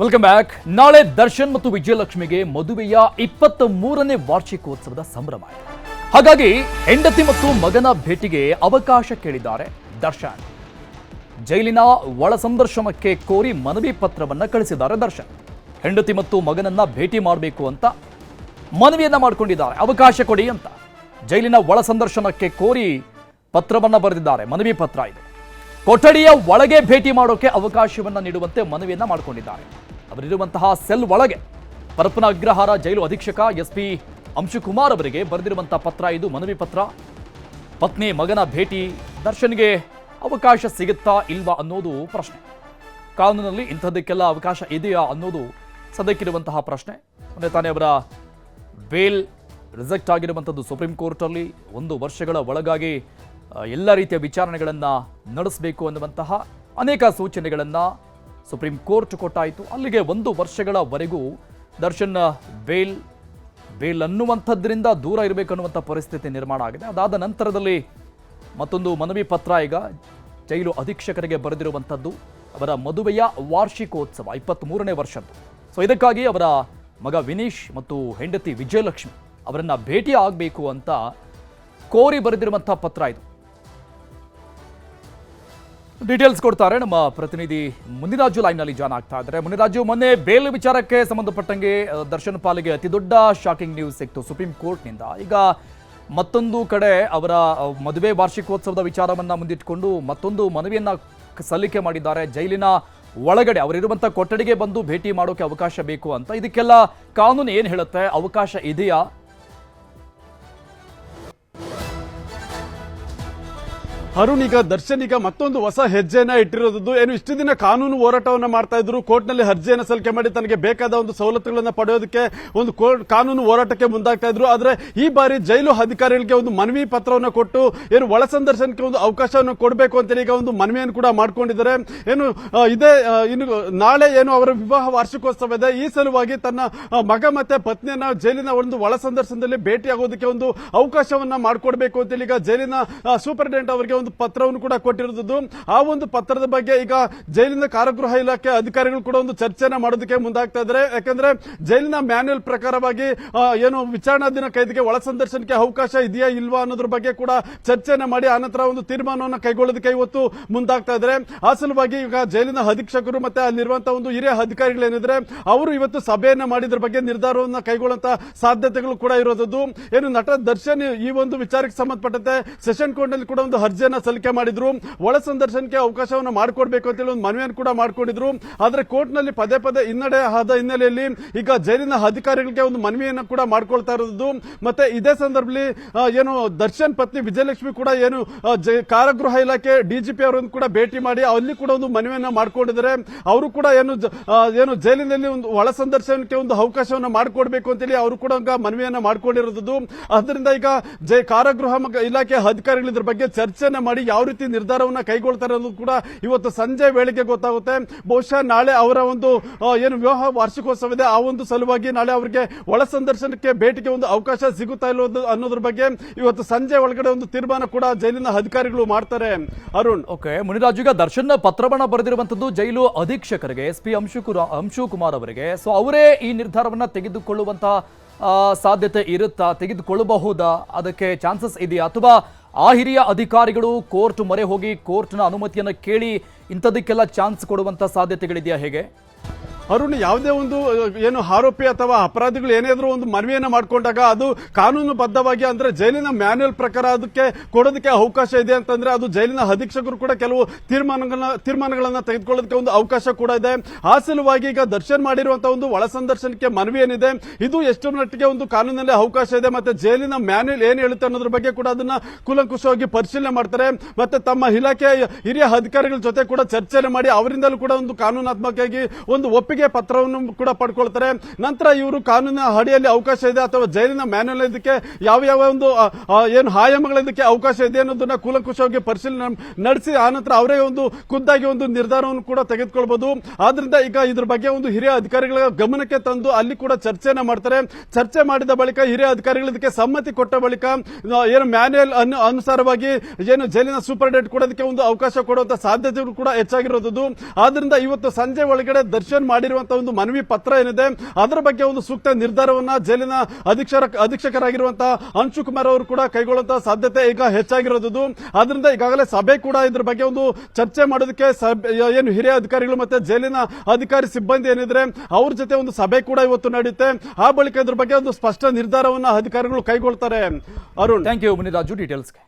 Welcome back. ನಾಳೆ ದರ್ಶನ್ ಮತ್ತು ವಿಜಯಲಕ್ಷ್ಮಿಗೆ ಮದುವೆಯ 23ನೇ ವಾರ್ಷಿಕೋತ್ಸವದ ಸಂಭ್ರಮ ಇದೆ. ಹಾಗಾಗಿ ಹೆಂಡತಿ ಮತ್ತು ಮಗನ ಭೇಟಿಗೆ ಅವಕಾಶ ಕೇಳಿದ್ದಾರೆ ದರ್ಶನ್. ಜೈಲಿನ ಒಳ ಸಂದರ್ಶನಕ್ಕೆ ಕೋರಿ ಮನವಿ ಪತ್ರವನ್ನ ಕಳಿಸಿದ್ದಾರೆ ದರ್ಶನ್. ಹೆಂಡತಿ ಮತ್ತು ಮಗನನ್ನ ಭೇಟಿ ಮಾಡಬೇಕು ಅಂತ ಮನವಿಯನ್ನ ಮಾಡಿಕೊಂಡಿದ್ದಾರೆ. ಅವಕಾಶ ಕೊಡಿ ಅಂತ ಜೈಲಿನ ಒಳ ಸಂದರ್ಶನಕ್ಕೆ ಕೋರಿ ಪತ್ರವನ್ನ ಬರೆದಿದ್ದಾರೆ. ಮನವಿ ಪತ್ರ ಇದು. ಕೊಠಡಿಯ ಒಳಗೆ ಭೇಟಿ ಮಾಡೋಕೆ ಅವಕಾಶವನ್ನ ನೀಡುವಂತೆ ಮನವಿಯನ್ನ ಮಾಡಿಕೊಂಡಿದ್ದಾರೆ. ಅವರಿರುವಂತಹ ಸೆಲ್ ಒಳಗೆ ಪರಪ್ಪನ ಅಗ್ರಹಾರ ಜೈಲು ಅಧೀಕ್ಷಕ ಎಸ್ಪಿ ಅಂಶುಕುಮಾರ್ ಅವರಿಗೆ ಬರೆದಿರುವಂತಹ ಪತ್ರ ಇದು. ಮನವಿ ಪತ್ರ. ಪತ್ನಿ ಮಗನ ಭೇಟಿ ದರ್ಶನ್ಗೆ ಅವಕಾಶ ಸಿಗುತ್ತಾ ಇಲ್ವಾ ಅನ್ನೋದು ಪ್ರಶ್ನೆ. ಕಾನೂನಲ್ಲಿ ಇಂಥದ್ದಕ್ಕೆಲ್ಲ ಅವಕಾಶ ಇದೆಯಾ ಅನ್ನೋದು ಸದ್ಯಕ್ಕಿರುವಂತಹ ಪ್ರಶ್ನೆ. ಮೊನ್ನೆ ತಾನೇ ಅವರ ಬೇಲ್ ರಿಜೆಕ್ಟ್ ಆಗಿರುವಂಥದ್ದು ಸುಪ್ರೀಂ ಕೋರ್ಟಲ್ಲಿ. 1 ವರ್ಷಗಳ ಒಳಗಾಗಿ ಎಲ್ಲ ರೀತಿಯ ವಿಚಾರಣೆಗಳನ್ನು ನಡೆಸಬೇಕು ಅನ್ನುವಂತಹ ಅನೇಕ ಸೂಚನೆಗಳನ್ನು ಸುಪ್ರೀಂ ಕೋರ್ಟ್ ಕೊಟ್ಟಾಯಿತು. ಅಲ್ಲಿಗೆ 1 ವರ್ಷಗಳವರೆಗೂ ದರ್ಶನ್ ಬೇಲ್ ಅನ್ನುವಂಥದ್ರಿಂದ ದೂರ ಇರಬೇಕು ಅನ್ನುವಂಥ ಪರಿಸ್ಥಿತಿ ನಿರ್ಮಾಣ ಆಗಿದೆ. ಅದಾದ ನಂತರದಲ್ಲಿ ಮತ್ತೊಂದು ಮನವಿ ಪತ್ರ ಈಗ ಜೈಲು ಅಧೀಕ್ಷಕರಿಗೆ ಬರೆದಿರುವಂಥದ್ದು. ಅವರ ಮದುವೆಯ ವಾರ್ಷಿಕೋತ್ಸವ 23ನೇ ವರ್ಷದ್ದು. ಸೊ ಇದಕ್ಕಾಗಿ ಅವರ ಮಗ ವಿನೀಶ್ ಮತ್ತು ಹೆಂಡತಿ ವಿಜಯಲಕ್ಷ್ಮಿ ಅವರನ್ನ ಭೇಟಿ ಆಗಬೇಕು ಅಂತ ಕೋರಿ ಬರೆದಿರುವಂತಹ ಪತ್ರ ಇದು. ಡೀಟೇಲ್ಸ್ ಕೊಡ್ತಾರೆ ನಮ್ಮ ಪ್ರತಿನಿಧಿ ಮುನಿರಾಜು. ಲೈನ್ನಲ್ಲಿ ಜಾಯ್ನ್ ಆಗ್ತಾ ಇದ್ದಾರೆ. ಮುನಿರಾಜು, ಮೊನ್ನೆ ಬೇಲ್ ವಿಚಾರಕ್ಕೆ ಸಂಬಂಧಪಟ್ಟಂಗೆ ದರ್ಶನ್ ಪಾಲಿಗೆ ಅತಿ ದೊಡ್ಡ ಶಾಕಿಂಗ್ ನ್ಯೂಸ್ ಸಿಕ್ತು ಸುಪ್ರೀಂ ಕೋರ್ಟ್ನಿಂದ. ಈಗ ಮತ್ತೊಂದು ಕಡೆ ಅವರ ಮದುವೆ ವಾರ್ಷಿಕೋತ್ಸವದ ವಿಚಾರವನ್ನ ಮುಂದಿಟ್ಟುಕೊಂಡು ಮತ್ತೊಂದು ಮನವಿಯನ್ನ ಸಲ್ಲಿಕೆ ಮಾಡಿದ್ದಾರೆ. ಜೈಲಿನ ಒಳಗಡೆ ಅವರಿರುವಂಥ ಕೊಠಡಿಗೆ ಬಂದು ಭೇಟಿ ಮಾಡೋಕೆ ಅವಕಾಶ ಬೇಕು ಅಂತ. ಇದಕ್ಕೆಲ್ಲ ಕಾನೂನು ಏನು ಹೇಳುತ್ತೆ? ಅವಕಾಶ ಇದೆಯಾ? ಅರುಣ್, ಈಗ ದರ್ಶನ್ ಮತ್ತೊಂದು ಹೊಸ ಹೆಜ್ಜೆಯನ್ನ ಇಟ್ಟಿರೋದು. ಏನು ಇಷ್ಟು ದಿನ ಕಾನೂನು ಹೋರಾಟವನ್ನ ಮಾಡ್ತಾ ಇದ್ರು, ಕೋರ್ಟ್ನಲ್ಲಿ ಅರ್ಜಿಯನ್ನು ಸಲ್ಲಿಕೆ ಮಾಡಿ ತನಗೆ ಬೇಕಾದ ಒಂದು ಸವಲತ್ತುಗಳನ್ನ ಪಡೆಯೋದಕ್ಕೆ ಒಂದು ಕಾನೂನು ಹೋರಾಟಕ್ಕೆ ಮುಂದಾಗ್ತಾ ಇದ್ರು. ಆದ್ರೆ ಈ ಬಾರಿ ಜೈಲು ಅಧಿಕಾರಿಗಳಿಗೆ ಒಂದು ಮನವಿ ಪತ್ರವನ್ನು ಕೊಟ್ಟು ಏನು ಒಳ ಸಂದರ್ಶನಕ್ಕೆ ಒಂದು ಅವಕಾಶವನ್ನು ಕೊಡಬೇಕು ಅಂತೇಳಿ ಈಗ ಒಂದು ಮನವಿಯನ್ನು ಕೂಡ ಮಾಡ್ಕೊಂಡಿದ್ದಾರೆ. ಏನು ಇನ್ನು ನಾಳೆ ಏನು ಅವರ ವಿವಾಹ ವಾರ್ಷಿಕೋತ್ಸವ ಇದೆ. ಈ ಸಲುವಾಗಿ ತನ್ನ ಮಗ ಮತ್ತೆ ಪತ್ನಿಯನ್ನ ಜೈಲಿನ ಒಂದು ಒಳ ಸಂದರ್ಶನದಲ್ಲಿ ಭೇಟಿ ಆಗೋದಕ್ಕೆ ಒಂದು ಅವಕಾಶವನ್ನ ಮಾಡಿಕೊಡ್ಬೇಕು ಅಂತೇಳಿ ಈಗ ಜೈಲಿನ ಸೂಪರಿಂಟೆಂಡೆಂಟ್ ಅವರಿಗೆ ಒಂದು ಪತ್ರವನ್ನು ಕೂಡ ಕೊಟ್ಟಿರುವುದು. ಆ ಒಂದು ಪತ್ರದ ಬಗ್ಗೆ ಈಗ ಜೈಲಿನ ಕಾರಾಗೃಹ ಇಲಾಖೆ ಅಧಿಕಾರಿಗಳು ಕೂಡ ಒಂದು ಚರ್ಚೆನ ಮಾಡೋದಕ್ಕೆ ಮುಂದಾಗ್ತಾ ಇದ್ದಾರೆ. ಯಾಕಂದ್ರೆ ಜೈಲಿನ ಮ್ಯಾನ್ಯುಯಲ್ ಪ್ರಕಾರವಾಗಿ ಏನು ವಿಚಾರಣಾ ದಿನ ಕೈದಿಗೆ ಒಳ ಸಂದರ್ಶನಕ್ಕೆ ಅವಕಾಶ ಇದೆಯಾ ಇಲ್ವಾ ಅನ್ನೋದ್ರ ಬಗ್ಗೆ ಕೂಡ ಚರ್ಚೆನ ಮಾಡಿ ಆನಂತರ ಒಂದು ತೀರ್ಮಾನವನ್ನು ಕೈಗೊಳ್ಳೋದಕ್ಕೆ ಇವತ್ತು ಮುಂದಾಗ್ತಾ ಇದ್ದಾರೆ. ಆ ಸಲುವಾಗಿ ಈಗ ಜೈಲಿನ ಅಧೀಕ್ಷಕರು ಮತ್ತೆ ಅಲ್ಲಿರುವಂತಹ ಒಂದು ಹಿರಿಯ ಅಧಿಕಾರಿಗಳೇನಿದ್ರೆ ಅವರು ಇವತ್ತು ಸಭೆಯನ್ನ ಮಾಡಿದ್ರ ಬಗ್ಗೆ ನಿರ್ಧಾರವನ್ನು ಕೈಗೊಳ್ಳುವಂತ ಸಾಧ್ಯತೆಗಳು ಕೂಡ ಇರೋದು. ಏನು ನಟ ದರ್ಶನ್ ಈ ಒಂದು ವಿಚಾರಕ್ಕೆ ಸಂಬಂಧಪಟ್ಟಂತೆ ಸೆಷನ್ ಕೋರ್ಟ್ ನಲ್ಲಿ ಕೂಡ ಒಂದು ಅರ್ಜಿಯನ್ನ ಸಲ್ಲಿಕೆ ಮಾಡಿದ್ರು. ಒಳ ಸಂದರ್ಶನಕ್ಕೆ ಅವಕಾಶವನ್ನು ಮಾಡಿಕೊಡ್ಬೇಕು ಅಂತೇಳಿ ಒಂದು ಮನವಿಯನ್ನು ಕೂಡ ಮಾಡಿಕೊಂಡಿದ್ರು. ಆದ್ರೆ ಕೋರ್ಟ್ ನಲ್ಲಿ ಪದೇ ಪದೇ ಹಿನ್ನಡೆ ಆದ ಹಿನ್ನೆಲೆಯಲ್ಲಿ ಈಗ ಜೈಲಿನ ಅಧಿಕಾರಿಗಳಿಗೆ ಒಂದು ಮನವಿಯನ್ನು ಕೂಡ ಮಾಡಿಕೊಳ್ತಾ ಇರೋದು. ಮತ್ತೆ ಇದೇ ಸಂದರ್ಭದಲ್ಲಿ ಏನು ದರ್ಶನ್ ಪತ್ನಿ ವಿಜಯಲಕ್ಷ್ಮಿ ಕೂಡ ಏನು ಕಾರಾಗೃಹ ಇಲಾಖೆ ಡಿಜಿಪಿ ಅವರನ್ನು ಕೂಡ ಭೇಟಿ ಮಾಡಿ ಅಲ್ಲಿ ಕೂಡ ಒಂದು ಮನವಿಯನ್ನ ಮಾಡಿಕೊಂಡಿದ್ದಾರೆ. ಅವರು ಕೂಡ ಏನು ಜೈಲಿನಲ್ಲಿ ಒಂದು ಒಳ ಸಂದರ್ಶನಕ್ಕೆ ಒಂದು ಅವಕಾಶವನ್ನು ಮಾಡಿಕೊಡ್ಬೇಕು ಅಂತೇಳಿ ಅವರು ಕೂಡ ಮನವಿಯನ್ನ ಮಾಡಿಕೊಂಡಿರೋದು. ಅದರಿಂದ ಈಗ ಕಾರಾಗೃಹ ಇಲಾಖೆ ಅಧಿಕಾರಿಗಳು ಇದ್ರ ಬಗ್ಗೆ ಚರ್ಚೆನ ಮಾಡಿ ಯಾವ ರೀತಿ ನಿರ್ಧಾರವನ್ನ ಕೈಗೊಳ್ತಾರೆ ಅನ್ನೋದು ಕೂಡ ಇವತ್ತು ಸಂಜೆ ವೇಳೆಗೆ ಗೊತ್ತಾಗುತ್ತೆ. ಬಹುಶಃ ನಾಳೆ ಅವರ ಒಂದು ಏನು ವಿವಾಹ ವಾರ್ಷಿಕೋತ್ಸವ ಇದೆ, ಆ ಒಂದು ಸಲುವಾಗಿ ನಾಳೆ ಅವರಿಗೆ ಒಳ ಸಂದರ್ಶನಕ್ಕೆ ಭೇಟಿಗೆ ಒಂದು ಅವಕಾಶ ಸಿಗುತ್ತಾ ಇಲ್ಲೋದು ಅನ್ನೋದ್ರ ಬಗ್ಗೆ ಇವತ್ತು ಸಂಜೆ ಒಳಗಡೆ ಒಂದು ತೀರ್ಮಾನ ಕೂಡ ಜೈಲಿನ ಅಧಿಕಾರಿಗಳು ಮಾಡ್ತಾರೆ. ಅರುಣ್, ಓಕೆ. ಮುನಿರಾಜು, ಈಗ ದರ್ಶನ್ ಪತ್ರವನ್ನ ಬರೆದಿರುವಂತದ್ದು ಜೈಲು ಅಧೀಕ್ಷಕರಿಗೆ ಎಸ್ಪಿ ಅಂಶುಕುಮಾರ್ ಅವರಿಗೆ. ಸೊ ಅವರೇ ಈ ನಿರ್ಧಾರವನ್ನ ತೆಗೆದುಕೊಳ್ಳುವಂತಹ ಸಾಧ್ಯತೆ ಇರುತ್ತಾ? ತೆಗೆದುಕೊಳ್ಳಬಹುದಾ? ಅದಕ್ಕೆ ಚಾನ್ಸಸ್ ಇದೆಯಾ? ಅಥವಾ ಆ ಹಿರಿಯ ಅಧಿಕಾರಿಗಳು ಕೋರ್ಟ್ ಮೊರೆ ಹೋಗಿ ಕೋರ್ಟ್ನ ಅನುಮತಿಯನ್ನು ಕೇಳಿ ಇಂಥದಕ್ಕೆಲ್ಲ ಚಾನ್ಸ್ ಕೊಡುವಂತ ಸಾಧ್ಯತೆಗಳಿದೆಯಾ? ಹೇಗೆ ಅರುಣ್, ಯಾವುದೇ ಒಂದು ಏನು ಆರೋಪಿ ಅಥವಾ ಅಪರಾಧಿಗಳು ಏನಾದರೂ ಒಂದು ಮನವಿಯನ್ನ ಮಾಡಿಕೊಂಡಾಗ ಅದು ಕಾನೂನು ಬದ್ಧವಾಗಿ ಅಂದ್ರೆ ಜೈಲಿನ ಮ್ಯಾನ್ಯುಯಲ್ ಪ್ರಕಾರ ಅದಕ್ಕೆ ಕೊಡೋದಕ್ಕೆ ಅವಕಾಶ ಇದೆ ಅಂತಂದ್ರೆ ಅದು ಜೈಲಿನ ಅಧೀಕ್ಷಕರು ಕೂಡ ಕೆಲವು ತೀರ್ಮಾನಗಳನ್ನ ತೆಗೆದುಕೊಳ್ಳೋದಕ್ಕೆ ಒಂದು ಅವಕಾಶ ಕೂಡ ಇದೆ. ಆ ಸಲುವಾಗಿ ಈಗ ದರ್ಶನ್ ಮಾಡಿರುವಂತಹ ಒಂದು ಒಳ ಸಂದರ್ಶನಕ್ಕೆ ಮನವಿ ಏನಿದೆ ಇದು ಎಷ್ಟು ಮಟ್ಟಿಗೆ ಒಂದು ಕಾನೂನಲ್ಲಿ ಅವಕಾಶ ಇದೆ ಮತ್ತೆ ಜೈಲಿನ ಮ್ಯಾನ್ಯುಯಲ್ ಏನ್ ಹೇಳುತ್ತೆ ಅನ್ನೋದ್ರ ಬಗ್ಗೆ ಕೂಡ ಅದನ್ನ ಕೂಲಂಕುಷವಾಗಿ ಪರಿಶೀಲನೆ ಮಾಡ್ತಾರೆ. ಮತ್ತೆ ತಮ್ಮ ಇಲಾಖೆ ಹಿರಿಯ ಅಧಿಕಾರಿಗಳ ಜೊತೆ ಕೂಡ ಚರ್ಚೆ ಮಾಡಿ ಅವರಿಂದಲೂ ಕೂಡ ಒಂದು ಕಾನೂನಾತ್ಮಕವಾಗಿ ಒಂದು ಒಪ್ಪಿಗೆ ಪತ್ರವನ್ನು ಕೂಡ ಪಡ್ಕೊಳ್ತಾರೆ. ನಂತರ ಇವರು ಕಾನೂನಿನ ಅಡಿಯಲ್ಲಿ ಅವಕಾಶ ಇದೆ ಅಥವಾ ಜೈಲಿನ ಮ್ಯಾನ್ಯುಯಲ್ ಇದಕ್ಕೆ ಯಾವ ಒಂದು ಏನು ಆಯಾಮಗಳ ಇದಕ್ಕೆ ಅವಕಾಶ ಇದೆ ಅನ್ನೋದನ್ನ ಕೂಲಂಕುಷವಾಗಿ ಪರಿಶೀಲನೆ ನಡೆಸಿ ಆನಂತರ ಅವರೇ ಒಂದು ಖುದ್ದಾಗಿ ಒಂದು ನಿರ್ಧಾರವನ್ನು ಕೂಡ ತೆಗೆದುಕೊಳ್ಬಹುದು. ಆದ್ರಿಂದ ಈಗ ಇದ್ರ ಬಗ್ಗೆ ಒಂದು ಹಿರಿಯ ಅಧಿಕಾರಿಗಳ ಗಮನಕ್ಕೆ ತಂದು ಅಲ್ಲಿ ಕೂಡ ಚರ್ಚೆನ ಮಾಡ್ತಾರೆ. ಚರ್ಚೆ ಮಾಡಿದ ಬಳಿಕ ಹಿರಿಯ ಅಧಿಕಾರಿಗಳು ಇದಕ್ಕೆ ಸಮ್ಮತಿ ಕೊಟ್ಟ ಬಳಿಕ ಏನು ಮ್ಯಾನ್ಯುಯಲ್ ಅನುಸಾರವಾಗಿ ಏನು ಜೈಲಿನ ಸೂಪರಿಂಟೆಂಡೆಂಟ್ ಕೂಡ ಅದಕ್ಕೆ ಒಂದು ಅವಕಾಶ ಕೊಡುವಂತ ಸಾಧ್ಯತೆಗಳು ಕೂಡ ಹೆಚ್ಚಾಗಿರೋದು. ಆದ್ರಿಂದ ಇವತ್ತು ಸಂಜೆ ಒಳಗಡೆ ದರ್ಶನ್ ಮಾಡಿ ಮಾಡಿರುವಂತಹ ಒಂದು ಮನವಿ ಪತ್ರ ಏನಿದೆ ಅದರ ಬಗ್ಗೆ ಒಂದು ಸೂಕ್ತ ನಿರ್ಧಾರವನ್ನ ಜೈಲಿನ ಅಧೀಕ್ಷಕರಾಗಿರುವಂತಹ ಅಂಶು ಕುಮಾರ್ ಅವರು ಕೂಡ ಕೈಗೊಳ್ಳುವಂತಹ ಸಾಧ್ಯತೆ ಈಗ ಹೆಚ್ಚಾಗಿರೋದು. ಆದ್ರಿಂದ ಈಗಾಗಲೇ ಸಭೆ ಕೂಡ ಇದ್ರ ಬಗ್ಗೆ ಒಂದು ಚರ್ಚೆ ಮಾಡೋದಕ್ಕೆ ಏನು ಹಿರಿಯ ಅಧಿಕಾರಿಗಳು ಮತ್ತೆ ಜೈಲಿನ ಅಧಿಕಾರಿ ಸಿಬ್ಬಂದಿ ಏನಿದ್ರೆ ಅವ್ರ ಜೊತೆ ಒಂದು ಸಭೆ ಕೂಡ ಇವತ್ತು ನಡೆಯುತ್ತೆ. ಆ ಬಳಿಕ ಇದ್ರ ಬಗ್ಗೆ ಒಂದು ಸ್ಪಷ್ಟ ನಿರ್ಧಾರವನ್ನ ಅಧಿಕಾರಿಗಳು ಕೈಗೊಳ್ತಾರೆ. Arun, thank you Muniraju ಡೀಟೇಲ್ಸ್ಗೆ.